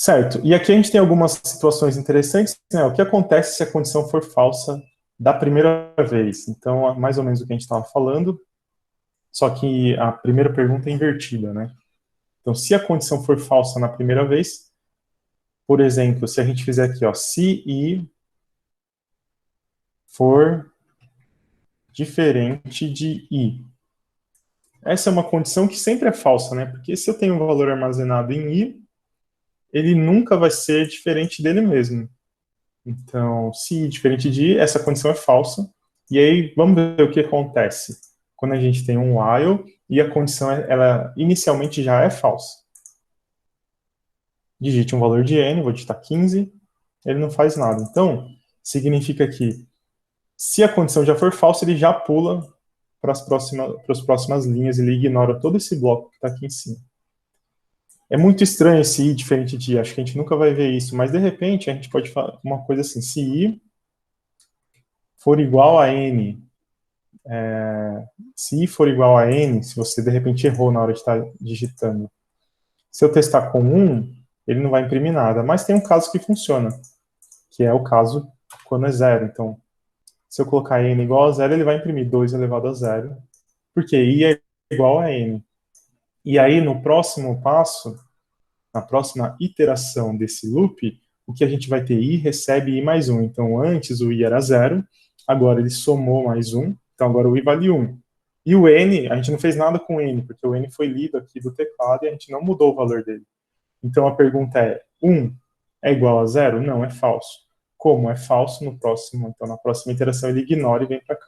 Certo. E aqui a gente tem algumas situações interessantes, né? O que acontece se a condição for falsa da primeira vez? Então, mais ou menos o que a gente estava falando, só que a primeira pergunta é invertida, né? Então, se a condição for falsa na primeira vez, por exemplo, se a gente fizer aqui, ó, se I for diferente de I. Essa é uma condição que sempre é falsa, né? Porque se eu tenho um valor armazenado em I, ele nunca vai ser diferente dele mesmo. Então, se I diferente de I, essa condição é falsa. E aí, vamos ver o que acontece quando a gente tem um while e a condição, ela inicialmente já é falsa. Digite um valor de N, vou digitar 15, ele não faz nada. Então, significa que se a condição já for falsa, ele já pula para as próximas linhas, ele ignora todo esse bloco que está aqui em cima. É muito estranho esse I diferente de I, acho que a gente nunca vai ver isso, mas de repente a gente pode falar uma coisa assim, se I for igual a N, se I for igual a N, se você de repente errou na hora de estar digitando, se eu testar com 1, ele não vai imprimir nada, mas tem um caso que funciona, que é o caso quando é 0, então se eu colocar N igual a 0, ele vai imprimir 2 elevado a 0, porque I é igual a N. E aí, no próximo passo, na próxima iteração desse loop, o que a gente vai ter? I recebe I mais 1. Então, antes o I era 0, agora ele somou mais 1, então agora o I vale 1. E o N, a gente não fez nada com o N, porque o N foi lido aqui do teclado e a gente não mudou o valor dele. Então, a pergunta é, 1 é igual a 0? Não, é falso. Como é falso no próximo? Então, na próxima iteração, ele ignora e vem para cá.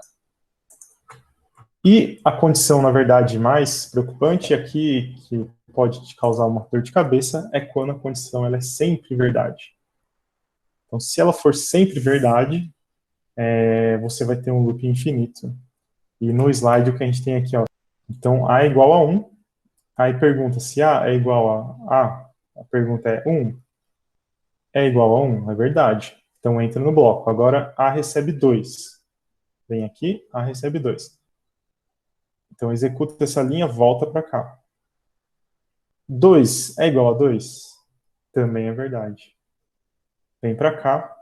E a condição, na verdade, mais preocupante aqui, que pode te causar uma dor de cabeça, é quando a condição ela é sempre verdade. Então, se ela for sempre verdade, você vai ter um loop infinito. E no slide o que a gente tem aqui, ó. Então, A é igual a 1. Aí pergunta se A é igual a A pergunta é 1. É igual a 1, é verdade. Então, entra no bloco. Agora, A recebe 2. Vem aqui, A recebe 2. Então, executa essa linha, volta para cá. 2 é igual a 2? Também é verdade. Vem para cá.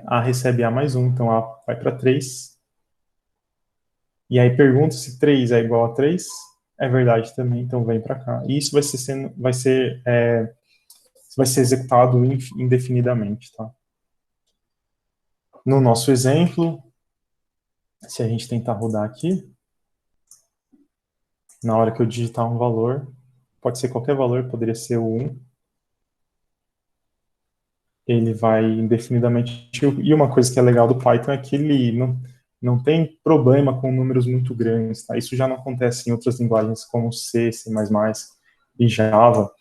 A recebe A mais 1, então A vai para 3. E aí pergunta se 3 é igual a 3. É verdade também, então vem para cá. E isso vai ser executado indefinidamente, tá? No nosso exemplo, se a gente tentar rodar aqui, na hora que eu digitar um valor, pode ser qualquer valor, poderia ser o 1, ele vai indefinidamente. E uma coisa que é legal do Python é que ele não tem problema com números muito grandes, tá? Isso já não acontece em outras linguagens como C, C++ e Java.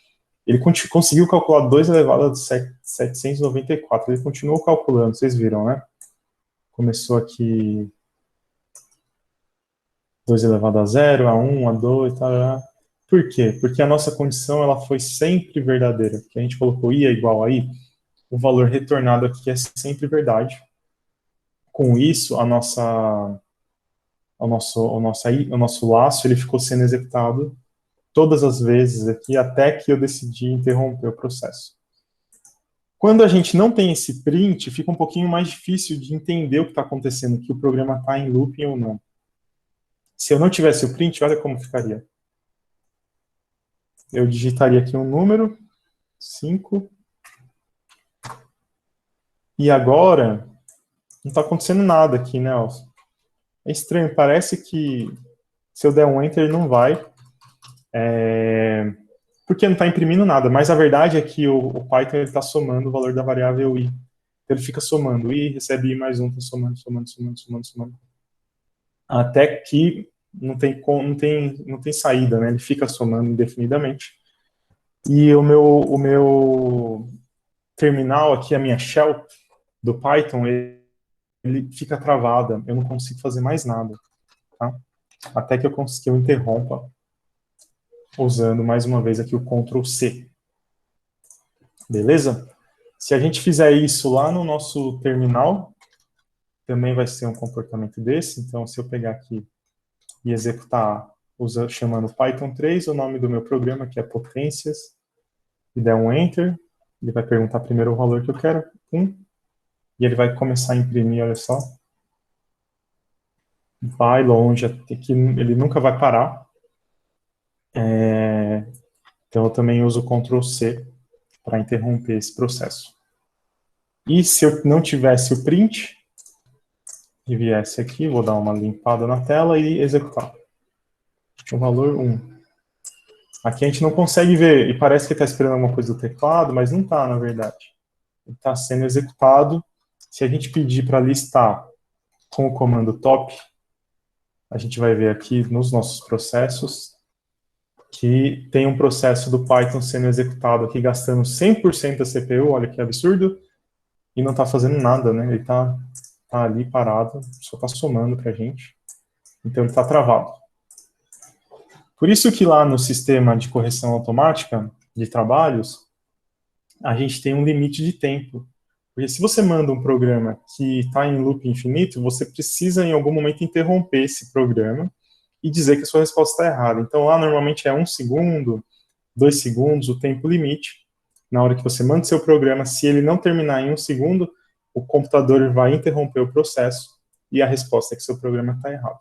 Ele conseguiu calcular 2 elevado a 794, ele continuou calculando, vocês viram, né? Começou aqui 2 elevado a 0, a 1, a 2, tá? Por quê? Porque a nossa condição ela foi sempre verdadeira, que a gente colocou I é igual a I, o valor retornado aqui é sempre verdade. Com isso, o nosso laço ele ficou sendo executado todas as vezes aqui até que eu decidi interromper o processo. Quando a gente não tem esse print, fica um pouquinho mais difícil de entender o que está acontecendo, que o programa está em looping ou não. Se eu não tivesse o print, olha como ficaria. Eu digitaria aqui um número, 5, e agora não está acontecendo nada aqui, né? É estranho, parece que se eu der um enter ele não vai, porque não está imprimindo nada, mas a verdade é que o Python está somando o valor da variável i. Ele fica somando i, recebe i mais 1, está somando, até que não tem saída, né? Ele fica somando indefinidamente. E o meu terminal aqui, a minha shell do Python, ele fica travada, eu não consigo fazer mais nada, tá? Até que eu interrompa usando mais uma vez aqui o Ctrl C. Beleza? Se a gente fizer isso lá no nosso terminal, também vai ser um comportamento desse. Então, se eu pegar aqui e executar chamando Python 3, o nome do meu programa, que é potências, e der um Enter, ele vai perguntar primeiro o valor que eu quero, e ele vai começar a imprimir, olha só. Vai longe, até que ele nunca vai parar. Então eu também uso o Ctrl C para interromper esse processo. E se eu não tivesse o print, e viesse aqui, vou dar uma limpada na tela e executar. O valor 1. Aqui a gente não consegue ver, e parece que está esperando alguma coisa do teclado, mas não está, na verdade. Ele está sendo executado. Se a gente pedir para listar com o comando top, a gente vai ver aqui nos nossos processos que tem um processo do Python sendo executado aqui, gastando 100% da CPU, olha que absurdo, e não está fazendo nada, né? Ele está ali parado, só está somando para a gente. Então ele está travado. Por isso que lá no sistema de correção automática de trabalhos, a gente tem um limite de tempo. Porque se você manda um programa que está em loop infinito, você precisa em algum momento interromper esse programa e dizer que a sua resposta está errada. Então lá normalmente é 1 segundo, 2 segundos, o tempo limite. Na hora que você manda seu programa, se ele não terminar em 1 segundo, o computador vai interromper o processo e a resposta é que seu programa está errado.